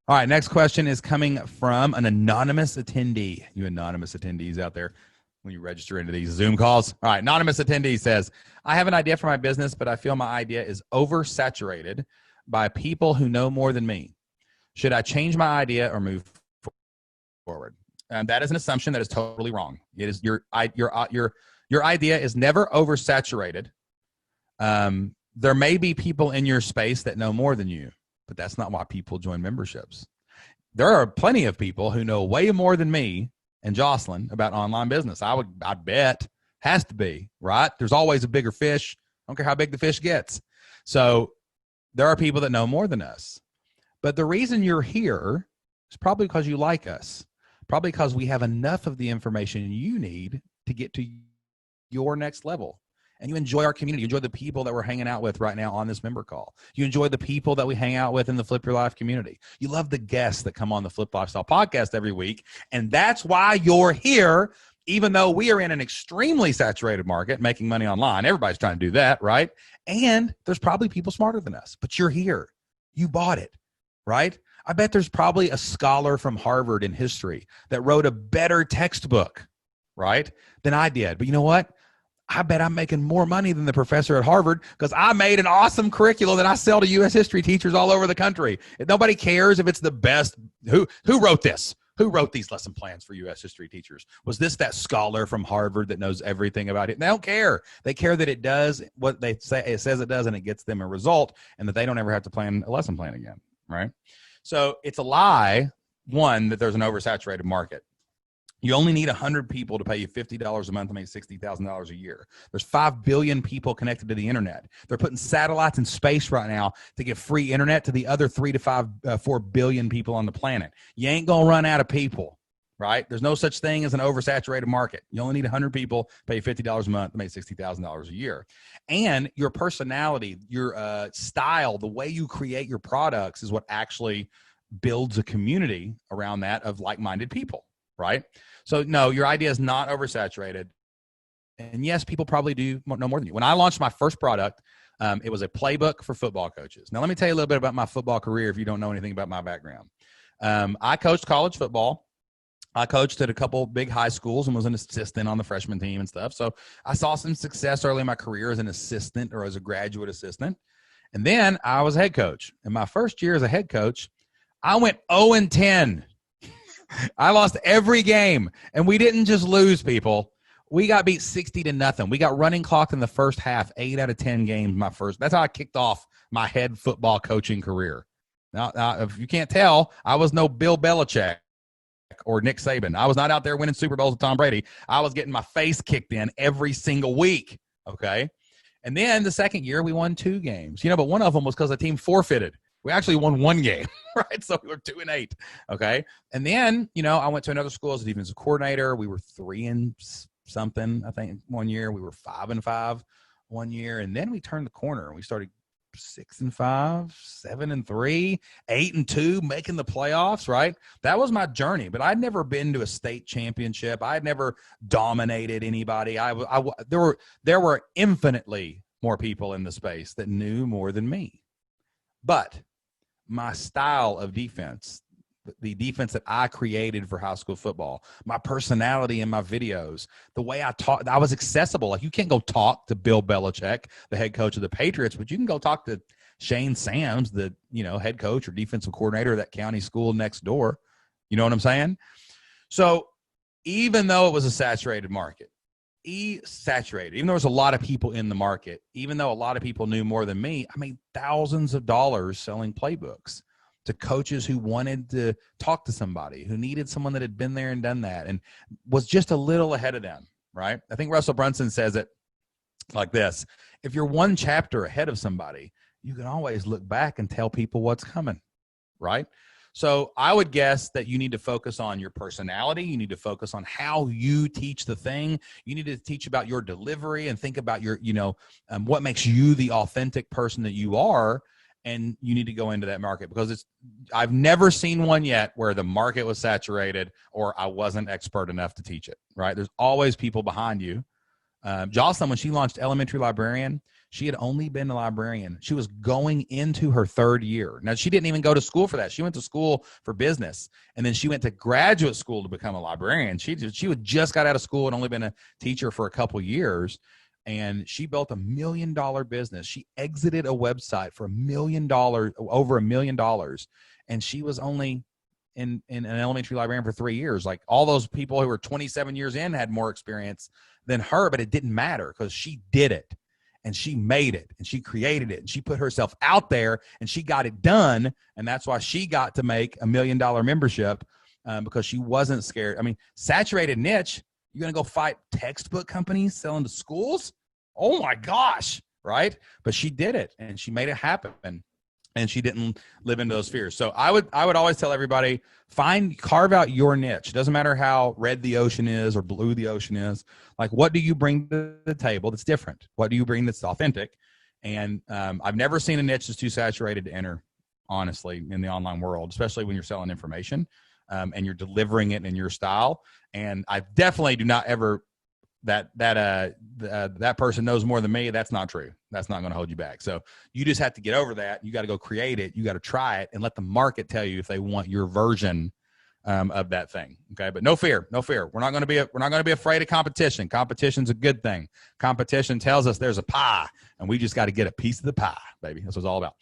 All right, next question is coming from an anonymous attendee. You anonymous attendees out there, when you register into these Zoom calls. All right, anonymous attendee says, I have an idea for my business, but I feel my idea is oversaturated by people who know more than me. Should I change my idea or move forward? That is an assumption that is totally wrong. It is your idea is never oversaturated. There may be people in your space that know more than you, but that's not why people join memberships. There are plenty of people who know way more than me and Jocelyn about online business. I'd bet. Has to be, right? There's always a bigger fish. I don't care how big the fish gets. So there are people that know more than us. But the reason you're here is probably because you like us. Probably because we have enough of the information you need to get to your next level. And you enjoy our community. You enjoy the people that we're hanging out with right now on this member call. You enjoy the people that we hang out with in the Flip Your Life community. You love the guests that come on the Flip Lifestyle podcast every week. And that's why you're here, even though we are in an extremely saturated market, making money online. Everybody's trying to do that, right? And there's probably people smarter than us, but you're here. You bought it, right? I bet there's probably a scholar from Harvard in history that wrote a better textbook, right, than I did. But you know what? I bet I'm making more money than the professor at Harvard because I made an awesome curriculum that I sell to U.S. history teachers all over the country. Nobody cares if it's the best. Who wrote this? Who wrote these lesson plans for U.S. history teachers? Was this that scholar from Harvard that knows everything about it? They don't care. They care that it does what they say it says it does, and it gets them a result, and that they don't ever have to plan a lesson plan again, right? So it's a lie, one, that there's an oversaturated market. You only need 100 people to pay you $50 a month to make $60,000 a year. There's 5 billion people connected to the internet. They're putting satellites in space right now to give free internet to the other 4 billion people on the planet. You ain't going to run out of people, right? There's no such thing as an oversaturated market. You only need 100 people, pay you $50 a month to make $60,000 a year. And your personality, your style, the way you create your products is what actually builds a community around that of like-minded people. Right? So no, your idea is not oversaturated. And yes, people probably do know more than you. When I launched my first product, it was a playbook for football coaches. Now, let me tell you a little bit about my football career if you don't know anything about my background. I coached college football. I coached at a couple big high schools and was an assistant on the freshman team and stuff. So I saw some success early in my career as an assistant or as a graduate assistant. And then I was a head coach. In my first year as a head coach, I went 0-10. I lost every game, and we didn't just lose, people. We got beat 60-0. We got running clocked in the first half, 8 out of 10 games. That's how I kicked off my head football coaching career. Now, if you can't tell, I was no Bill Belichick or Nick Saban. I was not out there winning Super Bowls with Tom Brady. I was getting my face kicked in every single week, okay? And then the second year, we won 2 games. But one of them was because the team forfeited. We actually won 1 game, right? So we were 2-8, okay? And then, I went to another school as a defensive coordinator. We were 3-something, I think, one year. We were 5-5 one year. And then we turned the corner and we started 6-5, 7-3, 8-2, making the playoffs, right? That was my journey. But I'd never been to a state championship. I'd never dominated anybody. There were infinitely more people in the space that knew more than me. But my style of defense, the defense that I created for high school football, my personality in my videos, the way I talk, I was accessible. Like, you can't go talk to Bill Belichick, the head coach of the Patriots, but you can go talk to Shane Sams, the head coach or defensive coordinator of that county school next door. You know what I'm saying? So even though it was a saturated market, even though there's a lot of people in the market, even though a lot of people knew more than me, I made thousands of dollars selling playbooks to coaches who wanted to talk to somebody, who needed someone that had been there and done that and was just a little ahead of them, right? I think Russell Brunson says it like this: if you're one chapter ahead of somebody, you can always look back and tell people what's coming, right? So I would guess that you need to focus on your personality. You need to focus on how you teach the thing. You need to teach about your delivery and think about your, what makes you the authentic person that you are. And you need to go into that market because I've never seen one yet where the market was saturated or I wasn't expert enough to teach it, right? There's always people behind you. Jocelyn, when she launched Elementary Librarian, She had only been a librarian. She was going into her 3rd year. Now, she didn't even go to school for that. She went to school for business, and then she went to graduate school to become a librarian. She had just got out of school and only been a teacher for a couple years, and she built $1 million business. She exited a website for $1 million, over $1 million, and she was only in an elementary librarian for 3 years. Like, all those people who were 27 years in had more experience than her, but it didn't matter because she did it. And she made it, and she created it, and she put herself out there, and she got it done. And that's why she got to make $1 million membership, because she wasn't scared. I mean, saturated niche, you're going to go fight textbook companies selling to schools? Oh my gosh, right? But she did it, and she made it happen. And she didn't live into those fears. So I would always tell everybody, carve out your niche. It doesn't matter how red the ocean is or blue the ocean is. Like, what do you bring to the table that's different? What do you bring that's authentic? And I've never seen a niche that's too saturated to enter, honestly, in the online world, especially when you're selling information and you're delivering it in your style. And I definitely do not ever that person knows more than me. That's not true. That's not going to hold you back. So you just have to get over that. You got to go create it. You got to try it and let the market tell you if they want your version of that thing. Okay. But no fear. We're not going to be afraid of competition. Competition's a good thing. Competition tells us there's a pie, and we just got to get a piece of the pie, baby. That's what it's all about.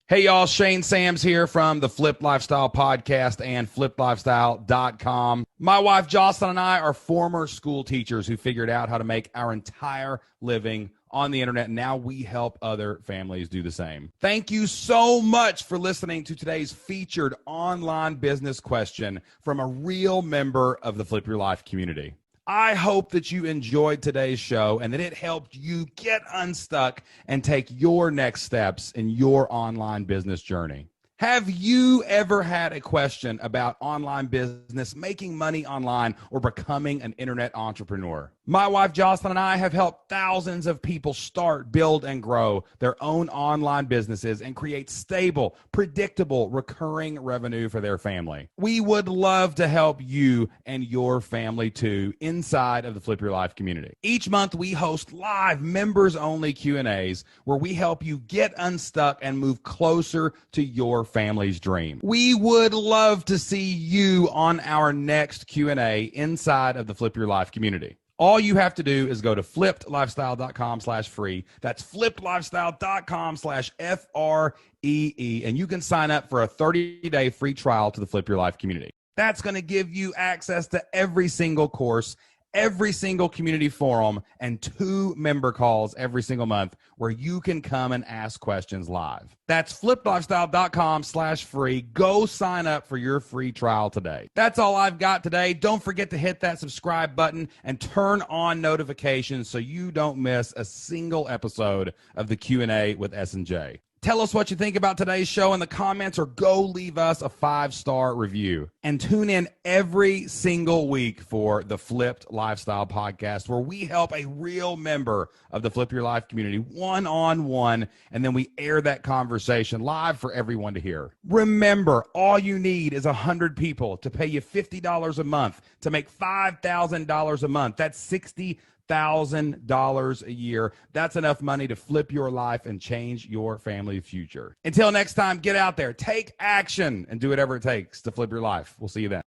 Hey, y'all, Shane Sams here from the Flipped Lifestyle Podcast and flippedlifestyle.com. My wife, Jocelyn, and I are former school teachers who figured out how to make our entire living on the internet. And now we help other families do the same. Thank you so much for listening to today's featured online business question from a real member of the Flip Your Life community. I hope that you enjoyed today's show and that it helped you get unstuck and take your next steps in your online business journey. Have you ever had a question about online business, making money online, or becoming an internet entrepreneur? My wife, Jocelyn, and I have helped thousands of people start, build, and grow their own online businesses and create stable, predictable, recurring revenue for their family. We would love to help you and your family too inside of the Flip Your Life community. Each month, we host live members-only Q&As where we help you get unstuck and move closer to your family's dream. We would love to see you on our next Q&A inside of the Flip Your Life community. All you have to do is go to flippedlifestyle.com/free. That's flippedlifestyle.com/FREE. And you can sign up for a 30-day free trial to the Flip Your Life community. That's going to give you access to every single course, every single community forum, and 2 member calls every single month where you can come and ask questions live. That's flippedlifestyle.com/free. Go sign up for your free trial today. That's all I've got today. Don't forget to hit that subscribe button and turn on notifications so you don't miss a single episode of the Q&A with S&J. Tell us what you think about today's show in the comments, or go leave us a 5-star review. And tune in every single week for the Flipped Lifestyle Podcast, where we help a real member of the Flip Your Life community one-on-one, and then we air that conversation live for everyone to hear. Remember, all you need is 100 people to pay you $50 a month to make $5,000 a month. That's $60,000 a year. That's enough money to flip your life and change your family future. Until next time, get out there, take action, and do whatever it takes to flip your life. We'll see you then.